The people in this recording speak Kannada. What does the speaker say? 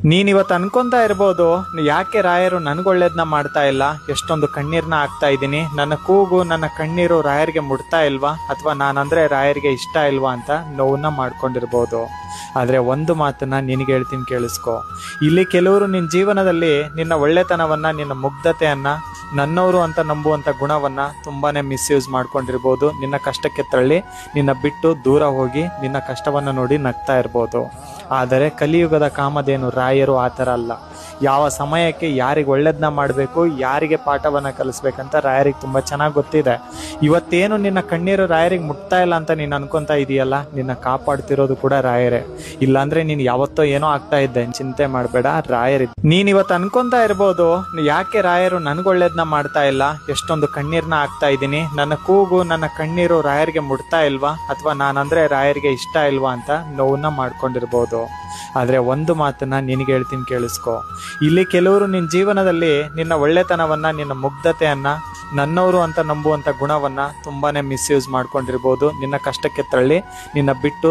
ನೀನಿವತ್ತು ಅನ್ಕೊಂತಾ ಇರ್ಬೋದು, ಯಾಕೆ ರಾಯರು ನನ್ಗೊಳ್ಳೇದ್ನ ಮಾಡ್ತಾ ಇಲ್ಲ, ಎಷ್ಟೊಂದು ಕಣ್ಣೀರ್ನ ಹಾಕ್ತಾ ಇದ್ದೀನಿ, ನನ್ನ ಕೂಗು ನನ್ನ ಕಣ್ಣೀರು ರಾಯರಿಗೆ ಮುಟ್ತಾ ಇಲ್ವಾ, ಅಥವಾ ನಾನಂದ್ರೆ ರಾಯರಿಗೆ ಇಷ್ಟ ಇಲ್ವಾ ಅಂತ ನೋವನ್ನ ಮಾಡ್ಕೊಂಡಿರ್ಬೋದು. ಆದ್ರೆ ಒಂದು ಮಾತನ್ನ ನಿನಗೆ ಹೇಳ್ತೀನಿ, ಕೇಳಿಸ್ಕೊ. ಇಲ್ಲಿ ಕೆಲವರು ನಿನ್ನ ಜೀವನದಲ್ಲಿ ನಿನ್ನ ಒಳ್ಳೆತನವನ್ನ, ನಿನ್ನ ಮುಗ್ಧತೆಯನ್ನ, ನನ್ನವರು ಅಂತ ನಂಬುವಂತ ಗುಣವನ್ನ ತುಂಬಾನೇ ಮಿಸ್ಯೂಸ್ ಮಾಡ್ಕೊಂಡಿರ್ಬೋದು. ನಿನ್ನ ಕಷ್ಟಕ್ಕೆ ತಳ್ಳಿ ನಿನ್ನ ಬಿಟ್ಟು ದೂರ ಹೋಗಿ ನಿನ್ನ ಕಷ್ಟವನ್ನ ನೋಡಿ ನಗ್ತಾ ಇರ್ಬೋದು. ಆದರೆ ಕಲಿಯುಗದ ಕಾಮಧೇನು ರಾಯರು ಆ ಥರ ಅಲ್ಲ. ಯಾವ ಸಮಯಕ್ಕೆ ಯಾರಿಗೆ ಒಳ್ಳೇದನ್ನ ಮಾಡಬೇಕು, ಯಾರಿಗೆ ಪಾಠವನ್ನ ಕಲಿಸ್ಬೇಕಂತ ರಾಯರಿಗೆ ತುಂಬ ಚೆನ್ನಾಗಿ ಗೊತ್ತಿದೆ. ಇವತ್ತೇನು ನಿನ್ನ ಕಣ್ಣೀರು ರಾಯರಿಗೆ ಮುಟ್ತಾ ಇಲ್ಲ ಅಂತ ನೀನು ಅನ್ಕೊಂತಾ ಇದೆಯಲ್ಲ, ನಿನ್ನ ಕಾಪಾಡ್ತಿರೋದು ಕೂಡ ರಾಯರೇ. ಇಲ್ಲಾಂದ್ರೆ ನೀನು ಯಾವತ್ತೋ ಏನೋ ಆಗ್ತಾ ಇದ್ದೆ, ಚಿಂತೆ ಮಾಡಬೇಡ, ರಾಯರಿದ್ದ. ನೀನ್ ಇವತ್ತು ಅನ್ಕೊಂತಾ ಇರ್ಬೋದು, ಯಾಕೆ ರಾಯರು ನನ್ಗೊಳ್ಳೇದನ್ನ ಮಾಡ್ತಾ ಇಲ್ಲ, ಎಷ್ಟೊಂದು ಕಣ್ಣೀರ್ನ ಹಾಕ್ತಾ ಇದ್ದೀನಿ, ನನ್ನ ಕೂಗು ನನ್ನ ಕಣ್ಣೀರು ರಾಯರಿಗೆ ಮುಟ್ತಾ ಇಲ್ವಾ, ಅಥವಾ ನಾನಂದ್ರೆ ರಾಯರಿಗೆ ಇಷ್ಟ ಇಲ್ವಾ ಅಂತ ನೋವನ್ನ ಮಾಡ್ಕೊಂಡಿರ್ಬೋದು. ಆದ್ರೆ ಒಂದು ಮಾತನ್ನ ನಿನಗೆ ಹೇಳ್ತೀನಿ, ಕೇಳಿಸ್ಕೊ. ಇಲ್ಲಿ ಕೆಲವರು ನಿನ್ನ ಜೀವನದಲ್ಲಿ ನಿನ್ನ ಒಳ್ಳೆತನವನ್ನ, ನಿನ್ನ ಮುಗ್ಧತೆಯನ್ನ, ನನ್ನವರು ಅಂತ ನಂಬುವಂತ ಗುಣವನ್ನ ತುಂಬಾನೇ ಮಿಸ್ಯೂಸ್ ಮಾಡ್ಕೊಂಡಿರ್ಬೋದು. ನಿನ್ನ ಕಷ್ಟಕ್ಕೆ ತಳ್ಳಿ ನಿನ್ನ ಬಿಟ್ಟು